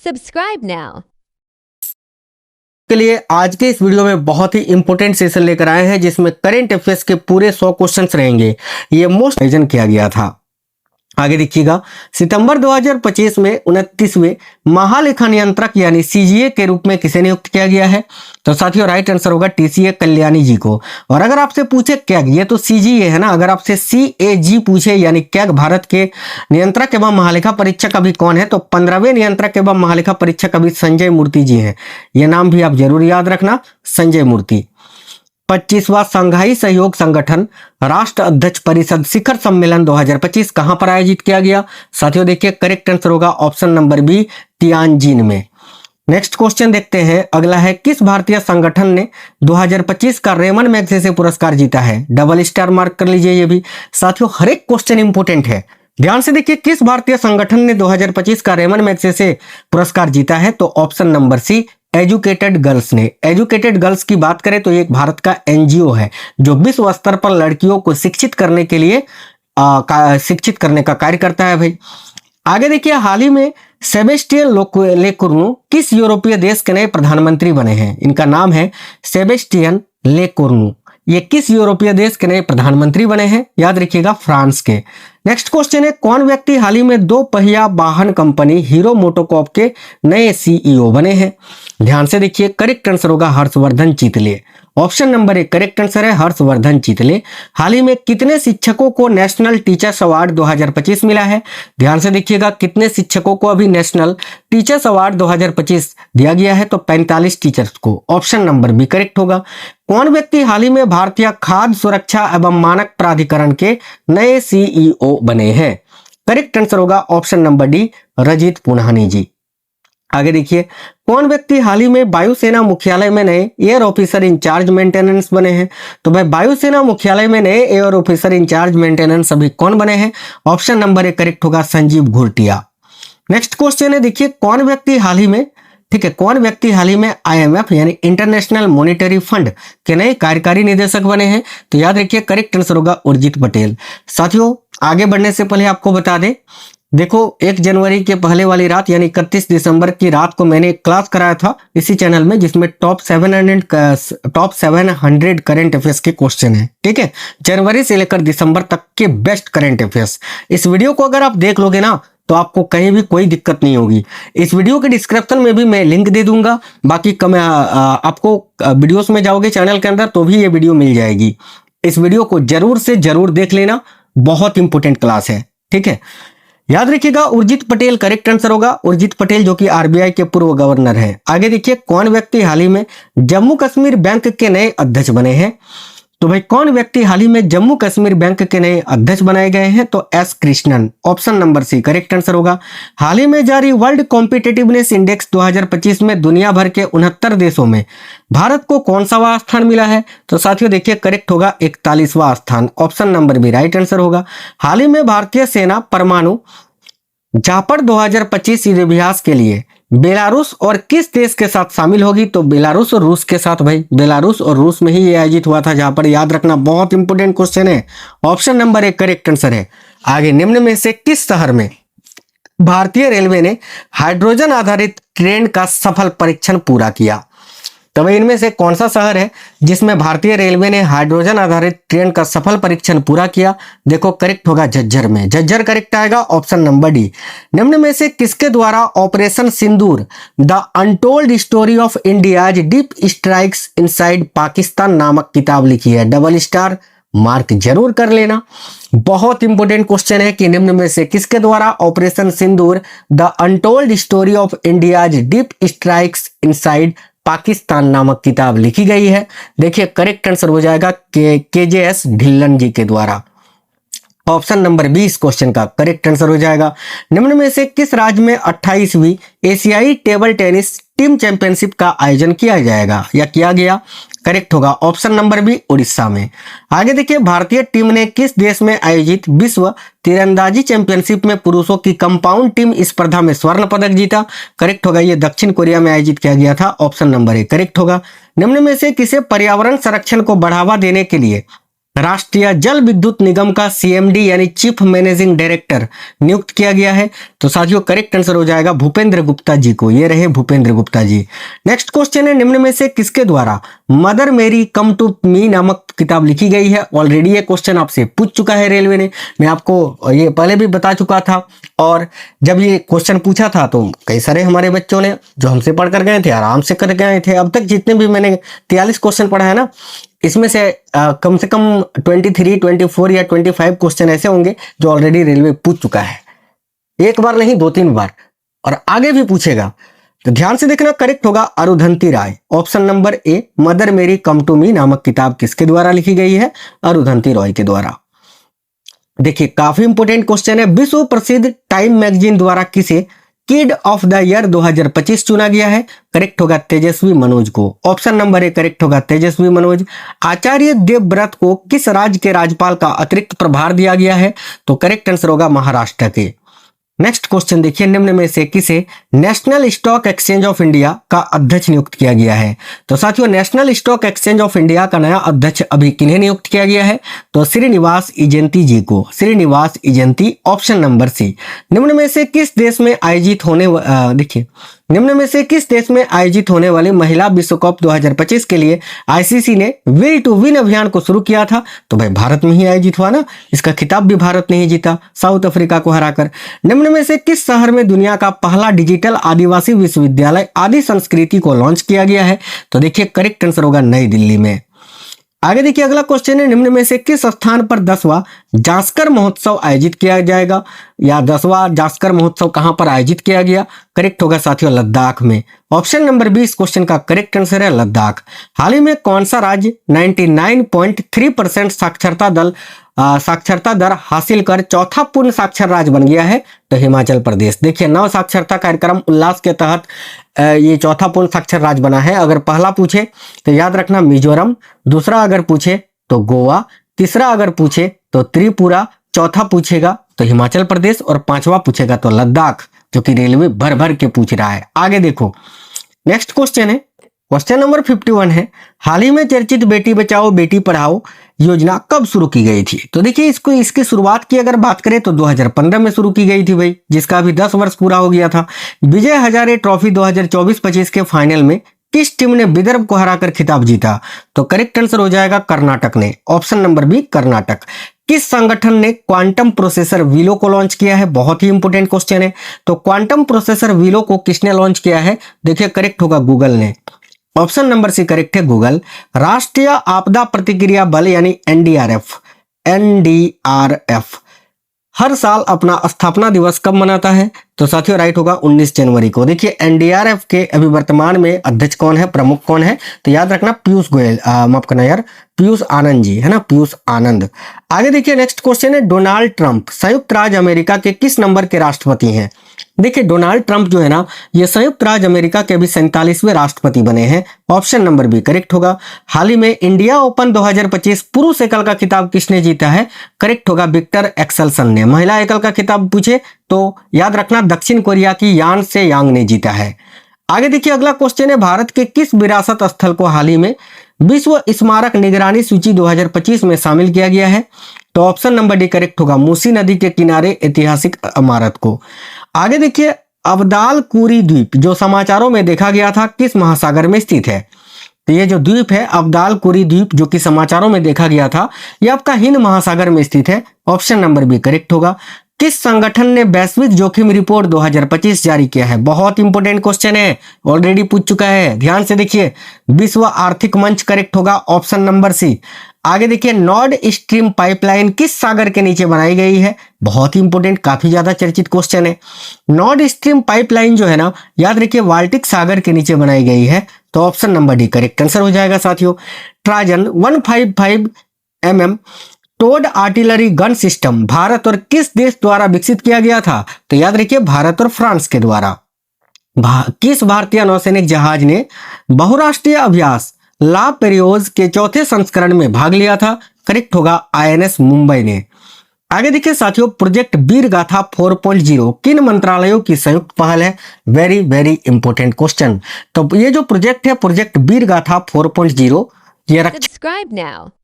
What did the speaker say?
Subscribe now. के लिए आज के इस वीडियो में बहुत ही इंपॉर्टेंट सेशन लेकर आए हैं जिसमें करंट अफेयर्स के पूरे 100 क्वेश्चंस रहेंगे। ये मोस्ट आयोजन किया गया था। आगे देखिएगा, सितंबर 2025 में 29वें महालेखा नियंत्रक यानी सीजीए के रूप में किसे नियुक्त किया गया है? तो साथियों राइट आंसर होगा टीसीए कल्याणी जी को। और अगर आपसे पूछे कैग, ये तो सीजीए है ना, अगर आपसे सीएजी पूछे यानी कैग भारत के नियंत्रक एवं महालेखा परीक्षक अभी कौन है, तो 15वें नियंत्रक एवं महालेखा परीक्षक अभी संजय मूर्ति जी हैं। ये नाम भी आप जरूर याद रखना, संजय मूर्ति। 25वां संघाई सहयोग संगठन राष्ट्र अध्यक्ष परिषद शिखर सम्मेलन 2025 कहां पर आयोजित किया गया? साथियों देखिए करेक्ट आंसर होगा ऑप्शन नंबर बी, तियानजिन में। नेक्स्ट क्वेश्चन देखते हैं, अगला है किस भारतीय संगठन ने 2025 का रेमन मैग्सेसे पुरस्कार जीता है? डबल स्टार मार्क कर लीजिए ये भी। साथियों हर एक क्वेश्चन इंपोर्टेंट है, ध्यान से देखिए। किस भारतीय संगठन ने 2025 का रेमन मैग्सेसे पुरस्कार जीता है? तो option number C, educated girls ने। एजुकेटेड गर्ल्स की बात करें तो ये एक भारत का एनजीओ है जो विश्व स्तर पर लड़कियों को शिक्षित करने के लिए शिक्षित करने का कार्य करता है भाई। आगे देखिए, हाल ही में सेबेस्टियन लेकोर्नु किस यूरोपीय देश के नए प्रधानमंत्री बने हैं? इनका नाम है सेबेस्टियन लेकोर्नु। ये किस यूरोपीय देश के नए प्रधानमंत्री बने हैं? याद रखिएगा फ्रांस के। नेक्स्ट क्वेश्चन है, कौन व्यक्ति हाल ही में 2 पहिया वाहन कंपनी हीरो मोटोकॉर्प के नए सीईओ बने हैं? ध्यान से देखिए करेक्ट आंसर होगा हर्षवर्धन चितले। ऑप्शन नंबर 1 करेक्ट आंसर है हर्षवर्धन चितले। हाल ही में कितने शिक्षकों को नेशनल टीचर्स अवार्ड 2025 मिला है? ध्यान से देखिएगा, कितने शिक्षकों को अभी नेशनल टीचर्स अवार्ड 2025 दिया गया है? तो 45 टीचर्स को। ऑप्शन नंबर बी करेक्ट होगा। कौन व्यक्ति हाल ही में भारतीय खाद्य सुरक्षा एवं मानक प्राधिकरण के नए सीईओ बने हैं? करेक्ट आंसर होगा option number D, Rajit Punhani ji. आगे देखिए, कौन व्यक्ति हाल ही में वायुसेना मुख्यालय में नए एयर ऑफिसर इंचार्ज मेंटेनेंस बने हैं? तो भाई वायुसेना मुख्यालय में नए एयर ऑफिसर इंचार्ज मेंटेनेंस अभी कौन बने हैं? ऑप्शन नंबर 1 करेक्ट होगा संजीव घुरटिया। नेक्स्ट क्वेश्चन है, देखिए कौन व्यक्ति हाल ही में, ठीक है, कौन व्यक्ति हाल ही में IMF यानी इंटरनेशनल मॉनेटरी फंड के नए कार्यकारी निदेशक बने हैं? तो याद रखिए करेक्ट आंसर होगा उर्जित पटेल। साथियों आगे बढ़ने से पहले आपको बता दें, देखो 1 जनवरी के पहले वाली रात यानी 31 दिसंबर की रात को मैंने एक क्लास कराया था इसी चैनल में जिसमें टॉप 700 करंट अफेयर्स के क्वेश्चन है। ठीक है, जनवरी से लेकर दिसंबर तक के बेस्ट करंट अफेयर्स। इस वीडियो को अगर आप देख लोगे ना तो आपको कहीं भी कोई दिक्कत नहीं होगी। इस वीडियो के डिस्क्रिप्शन में भी मैं लिंक दे दूंगा, बाकी आपको वीडियोस में जाओगे चैनल के अंदर तो भी ये वीडियो मिल जाएगी। इस वीडियो को जरूर से जरूर देख लेना, बहुत इंपॉर्टेंट क्लास है। ठीक है, याद रखिएगा उर्जित पटेल करेक्ट आंसर होगा। उर्जित पटेल जो कि आरबीआई के पूर्व गवर्नर हैं। आगे देखिए, कौन व्यक्ति हाल ही में जम्मू कश्मीर बैंक के नए अध्यक्ष बने हैं? तो भाई कौन व्यक्ति हाल ही में जम्मू कश्मीर बैंक के नए अध्यक्ष बनाए गए हैं? तो S Krishnan. Option number C correct answer होगा। हाल ही में जारी वर्ल्ड कॉम्पिटिटिवनेस इंडेक्स 2025 में दुनिया भर के 69 देशों में भारत को कौन सा स्थान मिला है? तो साथियों देखिए करेक्ट होगा 41वां स्थान। Option number B right answer होगा। हाल ही में भारतीय सेना परमाणु जापड़ 2025 युद्धाभ्यास के लिए बेलारूस और किस देश के साथ शामिल होगी? तो बेलारूस और रूस के साथ भाई, बेलारूस और रूस में ही ये आयोजित हुआ था जापड़, याद रखना, बहुत इंपोर्टेंट क्वेश्चन है। ऑप्शन नंबर 1 करेक्ट आंसर है। आगे, निम्न में से किस शहर में भारतीय रेलवे ने हाइड्रोजन आधारित ट्रेन का सफल परीक्षण पूरा किया? तो भाई इनमें से कौन सा शहर है जिसमें भारतीय रेलवे ने हाइड्रोजन आधारित ट्रेन का सफल परीक्षण पूरा किया? देखो करेक्ट होगा झज्जर में। झज्जर करेक्ट आएगा, ऑप्शन नंबर डी। निम्न में से किसके द्वारा operation Sindoor the untold story of India's deep strikes inside Pakistan नामक किताब लिखी है? डबल स्टार मार्क जरूर कर लेना। बहुत इंपॉर्टेंट क्वेश्चन है कि निम्न में से किसके द्वारा operation Sindoor the untold story of India's deep strikes inside Pakistan नामक किताब लिखी गई है? देखिए करेक्ट आंसर हो जाएगा KJS ढिल्लन जी के द्वारा। ऑप्शन नंबर 20 क्वेश्चन का करेक्ट आंसर हो जाएगा। निम्न में से किस राज्य में 28वीं एशियाई टेबल टेनिस टीम चैंपियनशिप का आयोजन किया जाएगा या किया गया? करेक्ट होगा ऑप्शन नंबर बी, उड़ीसा में। आगे देखिए, भारतीय टीम ने किस देश में आयोजित विश्व तीरंदाजी चैंपियनशिप में पुरुषों की कंपाउंड टीम स्पर्धा में स्वर्ण पदक जीता? करेक्ट होगा, ये दक्षिण कोरिया में आयोजित किया गया था। ऑप्शन नंबर ए करेक्ट होगा। निम्न में से किसे पर्यावरण संरक्षण को बढ़ावा देने के लिए राष्ट्रीय जल विद्युत निगम का सीएमडी यानी चीफ मैनेजिंग डायरेक्टर नियुक्त किया गया है? तो साथियों करेक्ट आंसर हो जाएगा भूपेंद्र गुप्ता जी को। ये रहे भूपेंद्र गुप्ता जी। नेक्स्ट क्वेश्चन है, निम्न में से किसके द्वारा मदर मेरी कम टू मी नामक किताब लिखी गई है? ऑलरेडी ये क्वेश्चन आपसे पूछ चुका है रेलवे ने, मैं आपको ये पहले भी बता चुका था। और जब ये क्वेश्चन पूछा था तो कई सारे हमारे बच्चों ने जो हमसे पढ़ कर गए थे आराम से कर गए थे। अब तक जितने भी मैंने 43 क्वेश्चन पढ़ा है ना, इसमें से कम से कम 23, 24 या 25 क्वेश्चन ऐसे होंगे जो ऑलरेडी रेलवे पूछ चुका है, एक बार नहीं 2-3 बार, और आगे भी पूछेगा। तो ध्यान से देखना, करेक्ट होगा अरुंधति राय। ऑप्शन नंबर ए, मदर मेरी कम टू मी नामक किताब किसके द्वारा लिखी गई है? अरुंधति रॉय के द्वारा। देखिए काफी इंपोर्टेंट क्वेश्चन है, विश्व प्रसिद्ध टाइम मैगजीन द्वारा किसे किड ऑफ द ईयर 2025 चुना गया है? करेक्ट होगा तेजस्वी मनोज को। ऑप्शन नंबर ए करेक्ट होगा तेजस्वी मनोज। आचार्य देवव्रत को किस राज्य के राज्यपाल का अतिरिक्त प्रभार दिया गया है? तो करेक्ट आंसर होगा महाराष्ट्र के। नेक्स्ट क्वेश्चन देखिए, निम्न में से किसे national stock exchange of India का अध्यक्ष नियुक्त किया गया है? तो साथियों national stock exchange of India का नया अध्यक्ष अभी किन्हें नियुक्त किया गया है? तो श्रीनिवास इजेंती जी को। Srinivas Ijenti, option number C. निम्न में से किस देश में आयोजित होने देखिए निम्न में से किस देश में आयोजित होने वाली महिला विश्व कप 2025 के लिए आईसीसी ने विल टू विन अभियान को शुरू किया था? तो भाई भारत में ही आयोजित हुआ ना, इसका खिताब भी भारत ने ही जीता साउथ अफ्रीका को हराकर। निम्न में से किस शहर में दुनिया का पहला डिजिटल आदिवासी विश्वविद्यालय आदि संस्कृति को लॉन्च किया गया है? तो देखिए करेक्ट आंसर होगा नई दिल्ली में। आगे देखिए अगला क्वेश्चन है, निम्न में से किस स्थान पर 10वां जास्कर महोत्सव आयोजित किया जाएगा, या 10वां जास्कर महोत्सव कहां पर आयोजित किया गया? करेक्ट होगा साथियों लद्दाख में। ऑप्शन नंबर 20 क्वेश्चन का करेक्ट आंसर है लद्दाख। हाल ही में कौन सा राज्य 99.3% साक्षरता दर हासिल कर चौथा पूर्ण साक्षर राज्य बन गया है? तो हिमाचल प्रदेश। देखिए नव साक्षरता कार्यक्रम उल्लास के तहत ये चौथा पूर्ण साक्षर राज्य बना है। अगर पहला पूछे तो याद रखना मिजोरम, दूसरा अगर पूछे तो गोवा, तीसरा अगर पूछे तो त्रिपुरा, चौथा पूछेगा तो हिमाचल प्रदेश, और पांचवा पूछेगा तो लद्दाख, जो कि रेलवे भर भर के पूछ रहा है। आगे देखो नेक्स्ट क्वेश्चन है, क्वेश्चन नंबर 51 है, हाल ही में चर्चित बेटी बचाओ बेटी पढ़ाओ योजना कब शुरू की गई थी? तो देखिए इसकी शुरुआत की अगर बात करें तो 2015 में शुरू की गई थी भाई, जिसका अभी 10 वर्ष पूरा हो गया था। विजय हजारे ट्रॉफी 2024-25 के फाइनल में किस टीम ने विदर्भ को हराकर खिताब जीता? तो करेक्ट आंसर हो जाएगा कर्नाटक ने। Option number B Karnataka. किस संगठन ने क्वांटम प्रोसेसर वीलो को लॉन्च किया है? बहुत ही इंपोर्टेंट क्वेश्चन है। तो क्वांटम प्रोसेसर वीलो को किसने लॉन्च किया है? देखिए करेक्ट होगा गूगल ने। ऑप्शन नंबर सी करेक्ट है गूगल। राष्ट्रीय आपदा प्रतिक्रिया बल यानी एनडीआरएफ हर साल अपना स्थापना दिवस कब मनाता है? तो साथियों राइट होगा 19 जनवरी को। देखिए एनडीआरएफ के अभी वर्तमान में अध्यक्ष कौन है, प्रमुख कौन है? तो याद रखना पीयूष गोयल, माफ करना यार, पीयूष आनंद जी है ना, पीयूष आनंद। आगे देखिए नेक्स्ट क्वेश्चन है, डोनाल्ड ट्रंप संयुक्त राज्य अमेरिका के किस नंबर के राष्ट्रपति हैं? देखिए डोनाल्ड ट्रंप जो है ना, ये संयुक्त राज्य अमेरिका के भी 47वें राष्ट्रपति बने हैं। ऑप्शन नंबर बी करेक्ट होगा। हाल ही में इंडिया ओपन 2025 पुरुष एकल का खिताब किसने जीता है? करेक्ट होगा विक्टर एक्सेल्सन ने। महिला एकल का खिताब पूछे तो याद रखना दक्षिण कोरिया की यान से यांग ने जीता है। आगे देखिए अगला क्वेश्चन है, भारत के किस विरासत स्थल को हाल ही में विश्व स्मारक निगरानी सूची 2025 में शामिल किया गया है? तो ऑप्शन नंबर डी करेक्ट होगा मूसी नदी के किनारे ऐतिहासिक इमारत को। आगे देखिए अब्दालकुरी द्वीप जो समाचारों में देखा गया था किस महासागर में स्थित है? तो ये जो द्वीप है अब्दालकुरी द्वीप जो कि समाचारों में देखा गया था, ये आपका हिंद महासागर में स्थित है। ऑप्शन नंबर बी करेक्ट होगा। किस संगठन ने वैश्विक जोखिम रिपोर्ट 2025 जारी किया है? बहुत इंपोर्टेंट क्वेश्चन है, ऑलरेडी पूछ चुका है, ध्यान से देखिए। विश्व आर्थिक मंच करेक्ट होगा, ऑप्शन नंबर सी। आगे देखिए नॉर्ड स्ट्रीम पाइपलाइन किस सागर के नीचे बनाई गई है? बहुत ही इंपोर्टेंट, काफी ज्यादा चर्चित क्वेश्चन है। नॉर्ड स्ट्रीम पाइपलाइन जो है ना, याद रखिए बाल्टिक सागर के नीचे बनाई गई है। तो option number D correct answer हो जाएगा साथियों। Trajan 155 mm towed artillery gun system Bharat और किस देश द्वारा विकसित किया गया था? तो याद रखिए भारत और फ्रांस के द्वारा। किस भारतीय नौसैनिक जहाज ने बहुराष्ट्रीय अभ्यास ला पेरियोज के चौथे संस्करण में भाग लिया था? करेक्ट होगा आईएनएस मुंबई ने। आगे देखिए साथियों प्रोजेक्ट वीर गाथा 4.0 किन मंत्रालयों की संयुक्त पहल है? Very very important question. तो ये जो प्रोजेक्ट है प्रोजेक्ट वीर गाथा 4.0 ये Subscribe now